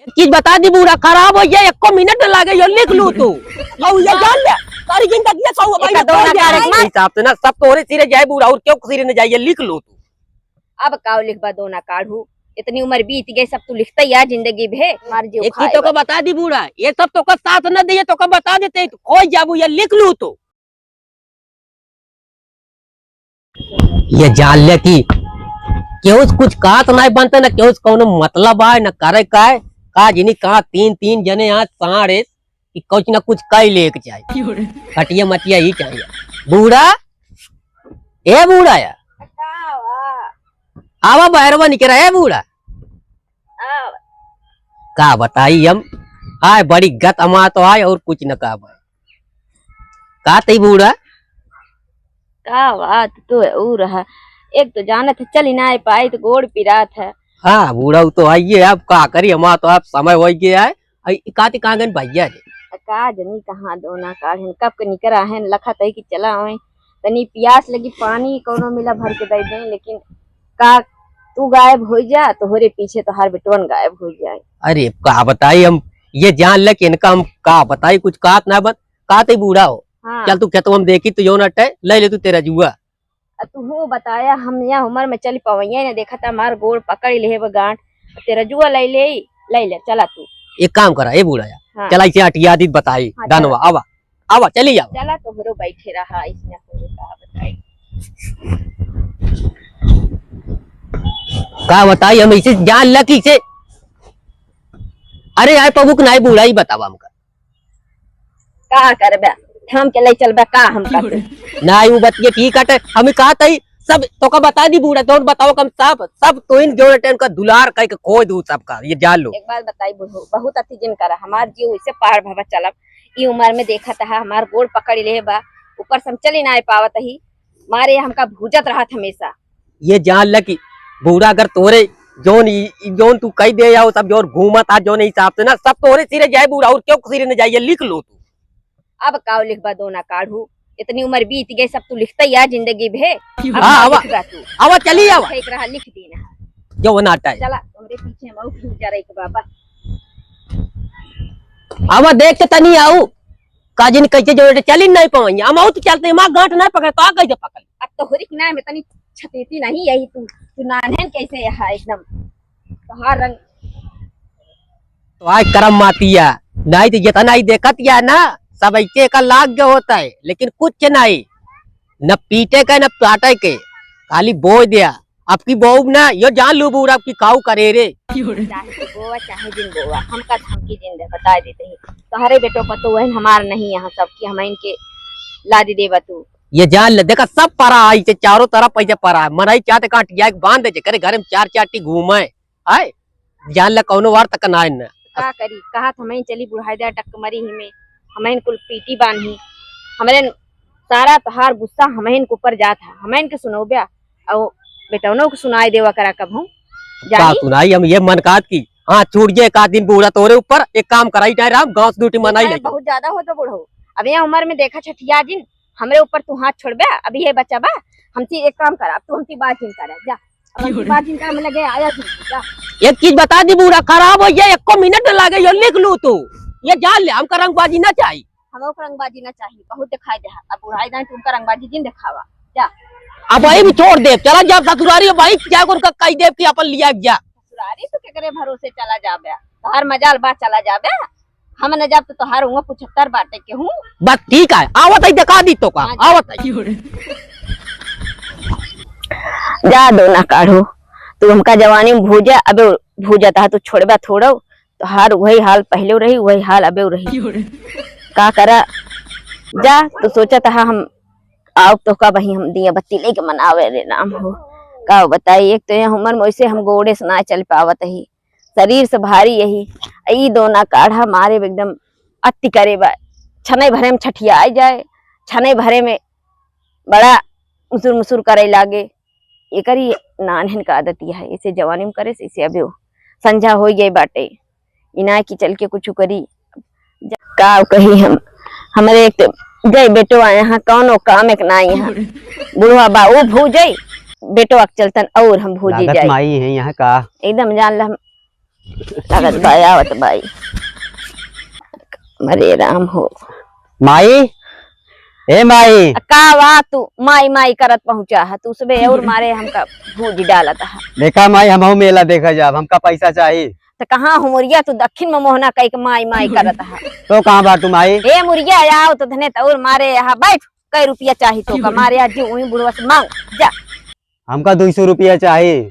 चीज बता दी बूढ़ा खराब हो जाए 1 मिनट न लागे यो लिख लू तू और ये जान ले तारी जिंदगी सौ भाई हिसाब से ना सब तोरे सिरे जाए बूढ़ा और क्यों सिरे न जाए लिख लू तू। अब काव लिखबा दो ना काढ़ू इतनी उम्र बीत गई सब तू लिखता ही है जिंदगी भे मार जो एक चीज तो का बता दी बूढ़ा ये सब तो का साथ न दिए तो का बता देते खोज जाबू ये लिख लू तू। ये जान ले की केहू कुछ कहा तो नहीं बनता ना केहू कौन मतलब है न करे का जिनी कहा 3 जने यहाँ साढ़े कि कुछ न कुछ कई लेके चाहिए खटिया मटिया ही चाहिए बूढ़ा ए बूढ़ा यार आवा बहरवा निकल रहा है बूढ़ा का बताई हम आए बड़ी गत अमा तो आए और कुछ न का का तई बूढ़ा का बात तो है रहा एक तो जाना था चल ना पाई तो गोड़ पिरा था। हाँ बूढ़ा तो आइए अब का करी हमारा तो आप समय हो गया है काती कहाँ गए भैया रे का जनी कहाँ दोना काढ़न कब के निकरा है लखा तई कि चला आवे तनी प्यास लगी पानी कोनो मिला भर के दे दे लेकिन का तू गायब हो जा तो होरे पीछे तो हर बेटवन गायब हो जाए। अरे का बताई हम ये जान ले कि इनका हम का बताई कुछ का ना बन का तई बूढ़ा हो। हाँ। चल तू क्या तो हम देखी तो यो नट ले ले तू तेरा जुआ तू हो बताया हम यहाँ उम्र में चल पवैया ने देखा था मार गोड़ पकड़ ले गांठ तेरा जुआ ले चला तू एक काम करा ए बूढ़ा हाँ। चला इसे अटिया दी बताई हाँ, दानवा आवा आवा चली जाओ चला तो हरो बैठे रहा इसने बताई का बताई हम इसे जान लकी से अरे यार पबुक नहीं बूढ़ा ही बतावा हमका का करबे हम के ले चलबे का हम का नहीं वो बतिए ठीक है हमें कहा तई सब तो का बता दी बूढ़ा तो बताओ कम सब तो इन जो टाइम का दुलार कह के खो दू सबका ये जान लो। एक बात बताई बूढ़ो बहुत अति जिन करा हमार जीव इसे पार भवा चलब ई उम्र में देखा था हमार गोड़ पकड़ ले बा ऊपर से हम चली ना पावत ही मारे हमका भूजत रहा हमेशा ये जान ल कि बूढ़ा अगर तोरे जोन तू कह दे या सब जोर घूमत आ जोन हिसाब से ना सब तोरे सिरे जाए बूढ़ा और क्यों सिरे न जाए लिख लो तू। अब काव लिखबा दो ना काढ़ू इतनी उम्र बीत गई सब तू लिखता ही जिंदगी भे आवा चली आवा एक रहा लिख देना जो नाटा है चला हमरे पीछे हम उठ जा रही बाबा आवा देख के तनी आऊ काजिन कैसे जो चली नहीं पाई हम आऊ तो चलते मां गांठ ना पकड़ तो कैसे पकड़ अब तो होरिक ना में तनी छतेती नहीं यही तू नानहन कैसे यहाँ एकदम तोहार रंग तो आज करम मातिया नहीं तो जितना ही देखत या ना सब ऐसे का लाग होता है लेकिन कुछ नहीं न पीटे का न पाटे के खाली बोझ दिया आपकी बहू ना यो जान लू बूढ़ा आपकी काऊ करे रे चाहे गोवा चाहे जिन गोवा हम का धमकी जिन दे बता देते ही तुम्हारे बेटों पर तो वह हमार नहीं यहाँ सबकी हम इनके ला दे देवा तू ये जान ले देखा सब परा आई से चारों तरफ पैसे परा मनाई चाहते काटिया बांध दे करे घर में 4 टी घूमे आए जान ले कौनो वार तक ना का करी कहा हमें चली बुढ़ाई टक मरी ही में हमें कुल पीटी बांधी हमारे सारा तहार गुस्सा हमें इनके ऊपर जाता हमें इनके सुनो ब्या और बेटौनों को सुनाई देवा करा कब हूँ सुनाई हम ये मन काट की हाँ छूट गए एक दिन बूढ़ा तोरे ऊपर एक काम कराई जाए राम गाँव से ड्यूटी मनाई ले बहुत ज्यादा हो तो बूढ़ो अब यहाँ उम्र में देखा छठिया जिन हमरे ऊपर तू हाथ छोड़ बे अभी ये बच्चा बा हमसे एक काम करा तू हमसे बात जिन करा जा बात जिन कर लगे आया जा एक चीज बता दी बूढ़ा खराब हो जाए 1 मिनट लागे यो लिख लू तू ये जान ले हमका रंगबाजी ना चाहिए हमको रंगबाजी ना चाहिए बहुत दिखाई दे अब बुढ़ाई दाई तुमका रंगबाजी जिन दिखावा जा अब भाई भी छोड़ दे चला जा ससुरारी भाई क्या उनका कई देव की अपन लिया गया ससुरारी तो क्या करे भरोसे चला जाबे तो हर मजाल बात चला जाबे हम न जब तो हर 75 बाटे के हूँ बस ठीक है आवत है दिखा दी तो का आवत है जा दो ना काढ़ो तू हमका जवानी में भूजा अबे भूजा था तू छोड़बा थोड़ो तो हर वही हाल पहले रही वही हाल अबे रही का करा जा तो सोचा था हम आओ तो का वही हम दिया बत्ती लेके मनावे रे नाम हो का बताई एक तो यहाँ उम्र में वैसे हम गोड़े से ना चल पावत ही शरीर से भारी यही ई दोना काढ़ा मारे एकदम अति करे बा छने भरे में छठिया आ जाए छने भरे में बड़ा मुसुर मुसुर करे लागे एक नानहन का आदत यह है इसे जवानी में करे से इसे अभी संझा हो गई बाटे इना की चल के कुछ करी का कही हम हमारे एक गए बेटो यहाँ कौनो काम एक ना यहाँ बुढ़वा बा वो भूज बेटो चलतन और हम भूजी जाए माई है यहाँ का एकदम जान ला लागत भाई आवत भाई मरे राम हो माई ए माई का वा तू माई माई करत पहुंचा है तू सुबह और मारे हमका भूज डालत है देखा माई हम मेला देखा जाब हमका पैसा चाहिए तो कहाँ हो मुरिया तू दक्षिण में मोहना कह के माई माई करत है तो कहाँ बाटू माई ए मुरिया आओ तो धने तो और मारे यहाँ बैठ कई रुपया चाहिए तो का मारे आज जी वही बुढ़वा से मांग जा हमका 200 रुपया चाहिए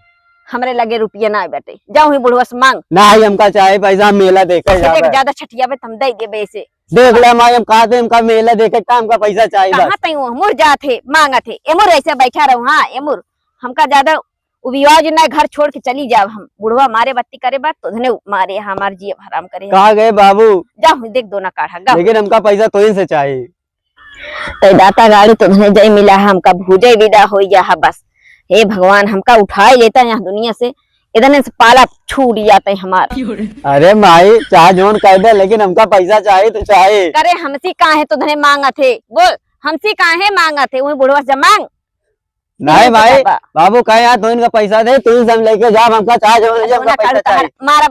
हमरे लगे रुपया ना बेटे जा वही बुढ़वा से मांग नहीं हमका चाहिए पैसा हम मेला देखे जाब ज्यादा छठिया पे हम दे देबे ऐसे देख ले माई हम कहा थे हमका मेला देखे का हमका पैसा चाहिए बस कहाँ तई मुर जाते मांगा थे एमुर ऐसे बैठा रहूं हाँ एमुर हमका ज्यादा विवाज ना घर छोड़ के चली जाओ हम बुढ़वा मारे बत्ती करे बात तो धने मारे हमार जी हराम करे कहा गए बाबू जाओ देख दो ना काढ़ा गा लेकिन हमका पैसा तो से चाहिए तो दाता गाड़ी तो धने जय मिला है हमका भूजे विदा हो जा बस हे भगवान हमका उठाए लेता यहाँ दुनिया से इधर से पाला छूट जाता है हमार अरे माई चाह जोन कह दे लेकिन हमका पैसा चाहिए तो चाहिए करे हमसी कहाँ है तो धने मांगा थे बोल हमसी कहाँ है मांगा थे वही बुढ़वा से मांग नहीं भाई बाबू कहे यहाँ तो इनका पैसा दे तू सब लेके जा हमका चाह जोन हमका पैसा चाहिए मारा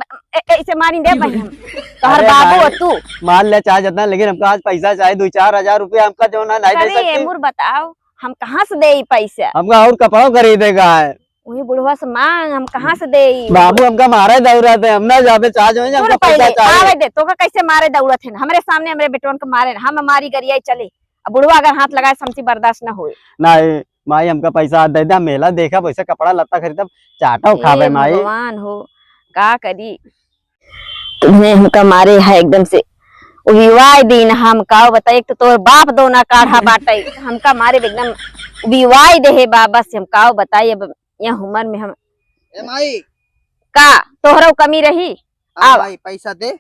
ऐसे मारी दे भाई हम तोहर अरे बाबू भाई, और तू मान ले चाह जितना लेकिन हमका आज पैसा चाहिए 2-4 हजार रुपया हमका जो ना नहीं दे करे सकते एमुर बताओ हम कहाँ से दे पैसा हमका और कपड़ा खरीदेगा है वही बुढ़वा से मांग हम कहाँ से दे बाबू हमका मारे दौड़ा थे हम ना जाबे चाह जो हमका पैसा चाहिए आवे दे तो का कैसे मारे दौड़त है हमरे सामने हमरे बेटवन के मारे हम हमारी गरियाई चले अब बुढ़वा अगर हाथ लगाए समसी बर्दाश्त न होए नहीं माई हमका पैसा दे दे मेला देखा पैसा कपड़ा लत्ता खरीदा चाटा खावे माई भगवान हो का करी तुम्हें हमका मारे है एकदम से विवाह दिन हम का बताए तो तोर बाप दो ना काढ़ा बाटे हमका मारे एकदम विवाह दे बा बस हम का बताइए अब यह उम्र में हम ए माई का तोहरो कमी रही हाँ आव। भाई पैसा दे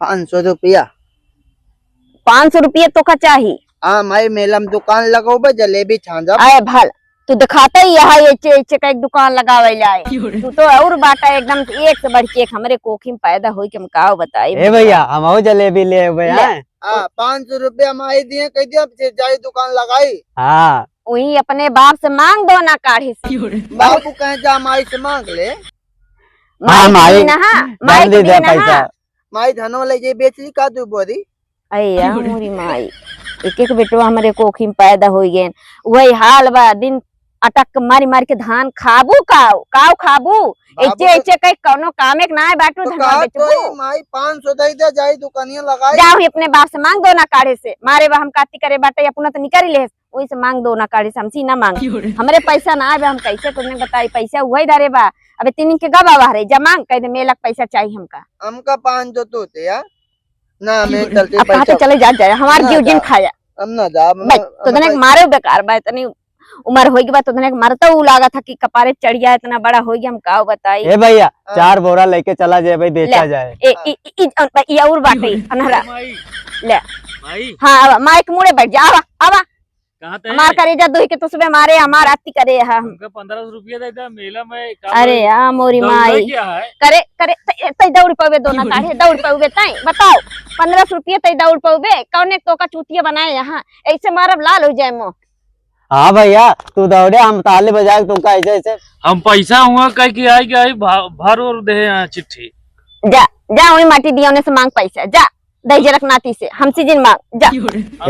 500 रुपया 500 रुपये तो का चाहिए हाँ माई मेला में दुकान लगाओ बे जलेबी छांजा आए भल तू दिखाता ही यहाँ ये का एक दुकान लगावे जाए तू तो और बाटा एकदम से एक से बढ़ के एक हमरे कोखी में पैदा हुई के हम का बताई ए भैया हम और जलेबी ले भैया हाँ 500 रुपया माई दिए कह दिया जाई दुकान लगाई हाँ वही अपने बाप से मांग दो ना काढ़ी से बाबू कहे जा माई से मांग ले हाँ माई माई दे दे पैसा माई धनो ले जे बेची का तू बोरी अया मोरी माई एक एक बेटवा हमारे कोखी में पैदा हो गए वही हाल बा दिन अटक मारी मारी के धान खाबू काव खाबू बाबू एचे एचे कई कोनो कामे के ना है बाटू तो धनवा कहा बेचबू तो माई 500 दे दे जाई दुकानिया लगाई जाओ ही अपने बाप से मांग दो ना काढ़े से मारे बा हम काती करे बाटे अपना तो निकल ले वही से मांग दो ना काढ़े से हमसी ना मांग हमरे पैसा ना आवे हम कैसे तुमने बताई पैसा वही धरे बा अबे तीन के गबा बाहरे जा मांग कह दे मेला पैसा चाहिए हमका 500 तो थे यार ना मैं चलते अब कहा पैसा चले जा हमार जीव जिन खाया हम ना जा तो तने मारे बेकार बा इतनी उम्र होगी बा तो तने मरता ऊ लागा था कि कपारे चढ़ गया इतना बड़ा हो गया हम का बताई ए भैया 4 बोरा लेके चला जाए भाई बेचा जाए ए और बाटे अनहरा ले हाँ माइक मुड़े बैठ जा आवा हमार करे जा दोही के तो सुबह मारे हमार आती करे हम 15 रुपया देता मेला में अरे यार मोरी माई करे करे तई दौड़ पावे दोना काढ़े दौड़ पावे तई बताओ 15 रुपये तई दौड़ पावे कौने तो का चूतिया बनाए यहाँ ऐसे मारब लाल हो जाए मो हाँ भैया तू दौड़े हम ताले बजाए तुमका ऐसे ऐसे हम पैसा हुआ कह के आई भर और दे चिट्ठी जा जा वही माटी दिया उन्हें से मांग पैसा जा दही जरक नाती से हमसी जिन मांग जा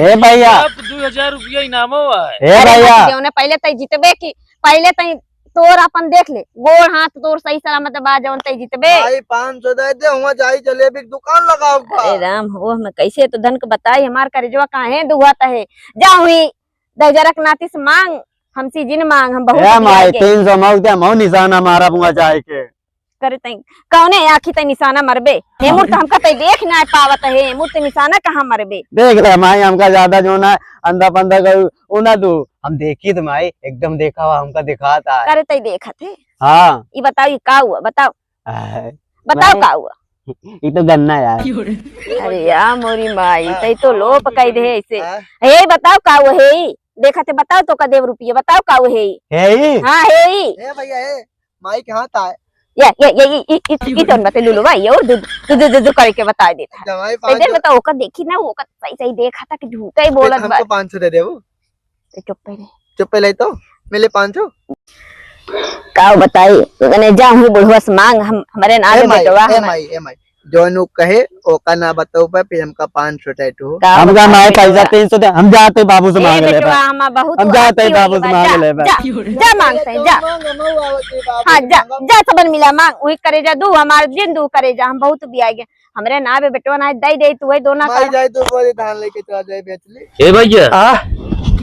ए भैया 2000 रुपया इनाम हुआ है ए भैया उन्हें पहले तई जीतबे की पहले तई तोर अपन देख ले गोड़ हाथ तोर सही सलामत बा जवन तई जीतबे भाई 500 दे दे हुआ जाई जलेबी की दुकान लगाओ अरे राम हो हम कैसे तो धन के बताई हमार करेजवा काहे दुआता है जा हुई दजरक नाती से मांग हमसी जिन मांग हम बहुत ए माई 300 मांगते हम निशाना मारा पुआ जाए के करे तई कौने आखी तई निशाना मरबे हेमुर तो हमका तई देख ना पावत है हेमुर ते निशाना कहां मरबे देख ले माई हमका ज्यादा जो ना अंधा पंधा कर उना तू हम देखी तो माई एकदम देखा हुआ हमका दिखाता है करे तई देखत है हाँ ये बताओ ये का हुआ बताओ आय, बताओ माई, का हुआ ये तो गन्ना यार अरे यार मोरी माई तई तो लोप कह दे ऐसे हाँ। हे बताओ का हुआ है देखा थे बताओ तो का देव रुपये बताओ का हुआ है हे हाँ है ए भैया ए माई के हाथ आए ये तो बता लुलु भाई और दू करके बता देता जमाई तो इधर बताओ ओका देखी ना ओका सही सही देखा था कि झूठा ही बोलत बा हमको 500 दे दे वो चुप पे रहे चुप पे ले तो मिले 500 का बताई तूने जा हुई बुढ़वा से मांग हम हमारे नाम ए पे माई बेटवा ए माई ए माई जोनू कहे ओका ना बताओ पे फिर हमका 500 टैटू हमका माए पैसा 300 दे, हम जाते बाबू से मांग ले बेटवा हम बहुत हम जाते अच्छी बाबू होगी से बात। मांग ले जा मांगते हैं, जा हाँ जा जा सबन मिला मांग वही करे जा दू हमारे दिन दू करे जा हम बहुत भी आएंगे हमरे ना बे बेटवा ना दई दे तू वही दोना माई जाए तो बोले धान लेके चला जाए बेच ले ए भैया आ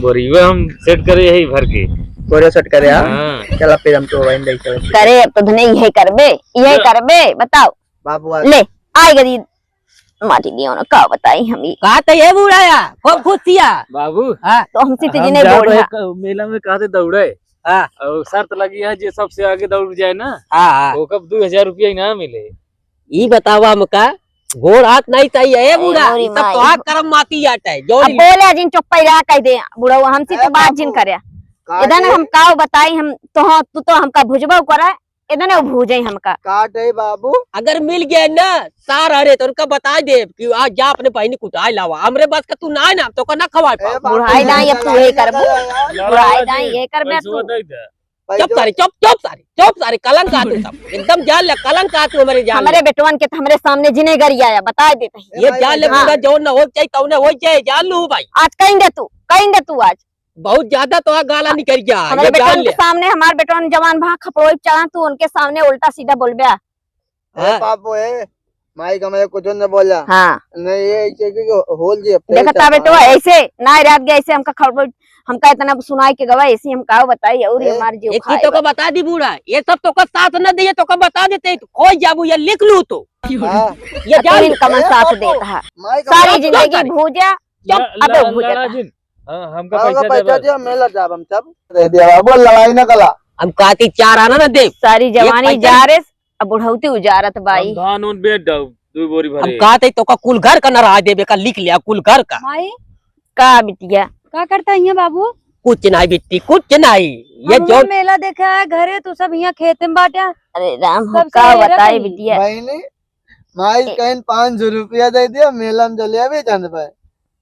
बोरियो हम सेट करे यही भर के। कोरे सेट करे हां हाँ। चला फिर हम तो वाइन ले चले करे अब तो धने यही करबे बताओ बाबू आ ले आए गरी माटी दियो ना का बताई हम ये कहा तो ये बुढ़ाया खूब खुश थिया। बाबू हाँ तो हमसे तो हम जिने जा बोल रहे रहा मेला में कहते दौड़े हाँ और शर्त लगी है जो सबसे आगे दौड़ जाए ना हाँ वो कब 2000 रुपया इनाम मिले। ये बतावा हमका गोड़ हाथ नहीं चाहिए ए बूढ़ा मोरी ये सब माई। तो हाथ करम माती आटा है जो अब बोले जिन चुप्पा रहा कह दे बुढ़ा हमसे तो बात जिन करे इधर हम काव बताई हम तो हाँ तू तो हमका भुजबा करा इधर वो भूजे हमका काट है बाबू अगर मिल गया ना सार अरे तो उनका बता दे कि आज जा अपने बहनी कुटाई लावा हमरे बस का तू ना है ना तो ना खवा ए बाबू बुढ़ाई दाई अब तू यही करबो लाला बुढ़ाई जी, दाई ये करबे पैसवा तू दे दे। चुप सारी कलंक आ तू सब एकदम जान ले कलंक आ तू हमारे जान हमारे बेटवन के हमारे सामने जिने गरी आया बता देते हैं। ये जान ले हाँ। पूरा जो न हो चाहिए तो न हो चाहिए जान लू भाई आज कहीं दे तू आज बहुत ज्यादा तो गाला निकल गया हमारे ये जान बेटवन ले के सामने हमारे बेटवन जवान भा खपड़ोई चला तू उनके सामने उल्टा सीधा बोल बे ए बाबू ए माई का मैं कुछ न बोला हाँ नहीं ये ऐसे कि होल जी देखता बेटवा ऐसे ना रात गया ऐसे हमका खबर हमका इतना सुनाई के गवा ऐसे हम का बताई और ए, हमारे जो एक ही तो का बता दी बूढ़ा ये सब तो का साथ न दिए तो का बता देते खोज जाबू ये लिख लू तो हां ये जान ले। कमन साथ देता है माई का सारी चुप जिंदगी कर। भूजा अबे भूजा लाला जी, हाँ, हमका हमका पैसा पैसा दे दिया मेला जाब हम सब दे दिया बाबू लड़ाई न कला हम कहती चार आना ना दे सारी जवानी पैसा- जा रे अब बुढ़ौती उजारत बाई हम धान उन बेच दो 2 बोरी हम भरे। कहते तो का कुल घर का नारा देवे का लिख लिया कुल घर का माई का बिटिया का करता है बाबू कुछ नहीं बिट्टी कुछ नहीं ये हम जो मेला देखा है घरे तू सब यहाँ खेत में बाटा अरे राम हम सबसे का मेरा बताए कहीं। बिटिया बहनी माई कहीं 500 रुपया दे दिया मेला में चले अभी चंद पे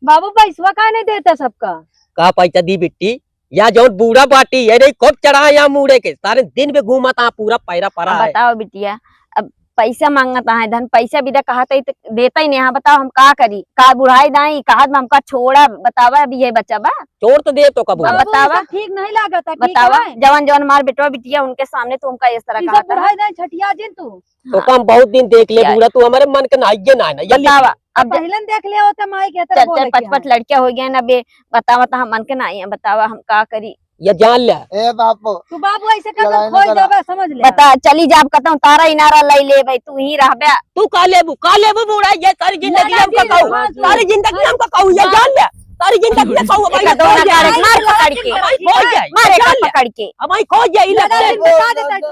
बाबू पैसवा का नहीं देता सबका का पैसा दी बिट्टी या जो बूढ़ा बाटी ये नहीं खूब चढ़ा यहाँ मुड़े के सारे दिन में घूमता पूरा पैरा पड़ा अब है बताओ बिटिया अब पैसा मांगता है धन पैसा भी कहा तो देता ही नहीं हाँ बताओ हम का करी का बुढ़ाई दाई कहा हमका छोड़ा बतावा अभी ये बच्चा बा चोर तो दे तो का बूढ़ा अब बाबू, बतावा। ये सब ठीक नहीं लागता ठीक बतावा है जवान जवान मार बेटवा बिटिया उनके सामने तो उनका इस तरह ई कहा सब बुढ़ाई नहीं छठिया जिन तू तो कम बहुत दिन देख ले क्या- बूढ़ा तू हमारे मन के नाइये ना ना ये लिख बतावा ले। अब पहले देख लिया होता माई के चल चल पच पच लड़कियां हो गया ना बे बतावा तो हम मन के नहीं है बतावा हम का करी ये जान ले ए बापू तू बाबू ऐसे कर लड़ाई न खोज करा। देबे समझ ले बता चली जाब कहता हूँ तारा इनारा ले ले भाई तू ही रह बे तू का लेबू बूढ़ा ये सारी जिंदगी लाला हमका जी, कहू हाँ, तू- सारी जिंदगी हमका कहू ये जान ले सारी जिंदगी में कहू भाई एक दो ना खोज मार जाए पकड़ के हमारी खोज जाए मारे जान ले पकड़ के हमारी खोज जाए लगा इलाके ले, बता देता